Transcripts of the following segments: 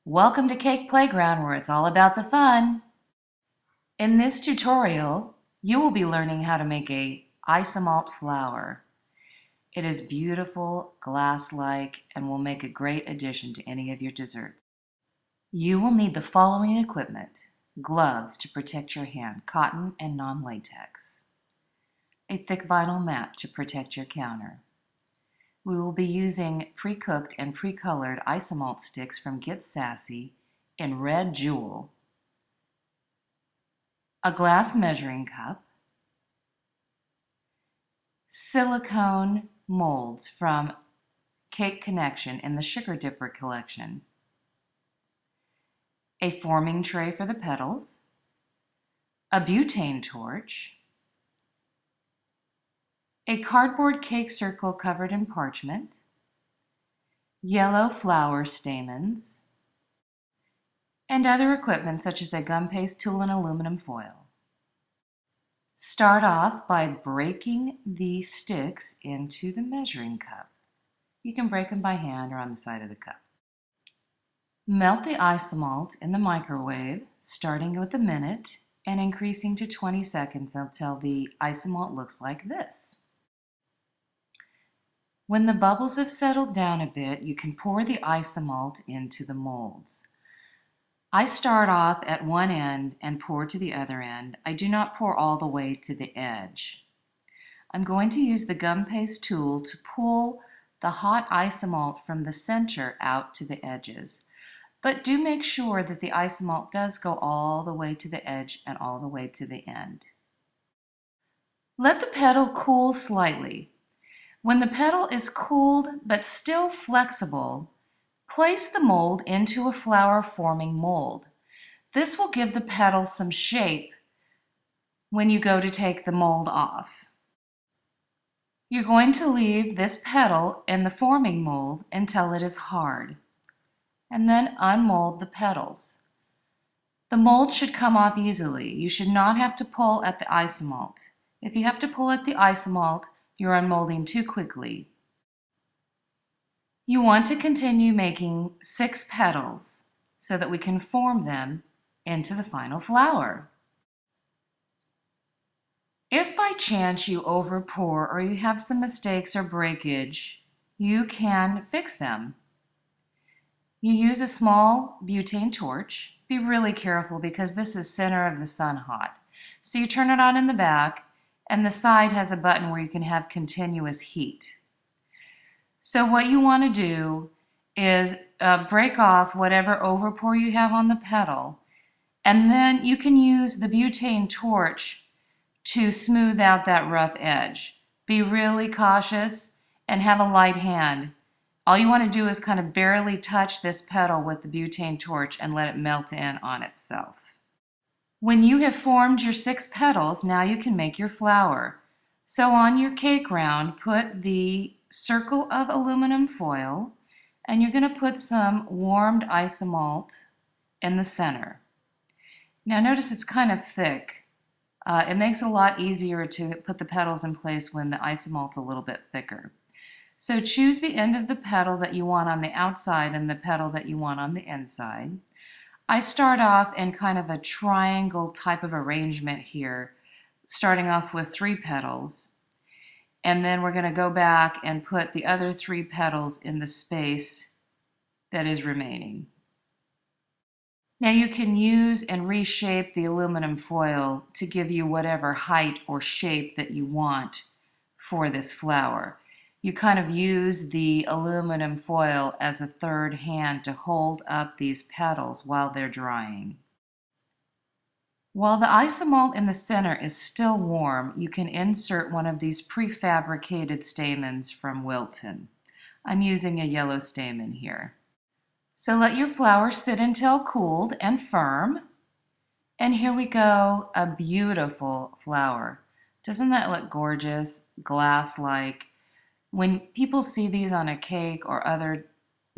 Welcome to Cake Playground, where it's all about the fun. In this tutorial, you will be learning how to make a Isomalt flower. It is beautiful, glass-like, and will make a great addition to any of your desserts. You will need the following equipment: gloves to protect your hand, cotton and non-latex, a thick vinyl mat to protect your counter. We will be using pre-cooked and pre-colored Isomalt sticks from Get Sassy in Red Jewel, a glass measuring cup, silicone molds from Cake Connection in the Sugar Dipper collection, a forming tray for the petals, a butane torch, a cardboard cake circle covered in parchment, yellow flower stamens, and other equipment such as a gum paste tool and aluminum foil. Start off by breaking the sticks into the measuring cup. You can break them by hand or on the side of the cup. Melt the isomalt in the microwave, starting with a minute and increasing to 20 seconds until the isomalt looks like this. When the bubbles have settled down a bit, you can pour the isomalt into the molds. I start off at one end and pour to the other end. I do not pour all the way to the edge. I'm going to use the gum paste tool to pull the hot isomalt from the center out to the edges. But do make sure that the isomalt does go all the way to the edge and all the way to the end. Let the petal cool slightly. When the petal is cooled but still flexible, place the mold into a flower forming mold. This will give the petal some shape when you go to take the mold off. You're going to leave this petal in the forming mold until it is hard, and then unmold the petals. The mold should come off easily. You should not have to pull at the isomalt. If you have to pull at the isomalt, you're unmolding too quickly. You want to continue making 6 petals so that we can form them into the final flower. If by chance you overpour or you have some mistakes or breakage, you can fix them. You use a small butane torch. Be really careful because this is center of the sun hot. So you turn it on in the back, and the side has a button where you can have continuous heat. So what you want to do is break off whatever overpour you have on the petal, and then you can use the butane torch to smooth out that rough edge. Be really cautious and have a light hand. All you want to do is kind of barely touch this petal with the butane torch and let it melt in on itself. When you have formed your 6 petals, now you can make your flower. So on your cake round, put the circle of aluminum foil, and you're going to put some warmed isomalt in the center. Now notice it's kind of thick. It makes it a lot easier to put the petals in place when the isomalt's a little bit thicker. So choose the end of the petal that you want on the outside and the petal that you want on the inside. I start off in kind of a triangle type of arrangement here, starting off with 3 petals, and then we're going to go back and put the other 3 petals in the space that is remaining. Now you can use and reshape the aluminum foil to give you whatever height or shape that you want for this flower. You kind of use the aluminum foil as a third hand to hold up these petals while they're drying. While the isomalt in the center is still warm, you can insert one of these prefabricated stamens from Wilton. I'm using a yellow stamen here. So let your flower sit until cooled and firm. And here we go, a beautiful flower. Doesn't that look gorgeous? Glass-like. When people see these on a cake or other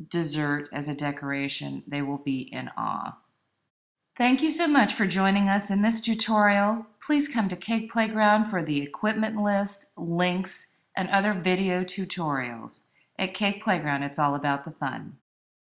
dessert as a decoration, they will be in awe. Thank you so much for joining us in this tutorial. Please come to Cake Playground for the equipment list, links, and other video tutorials. At Cake Playground, it's all about the fun.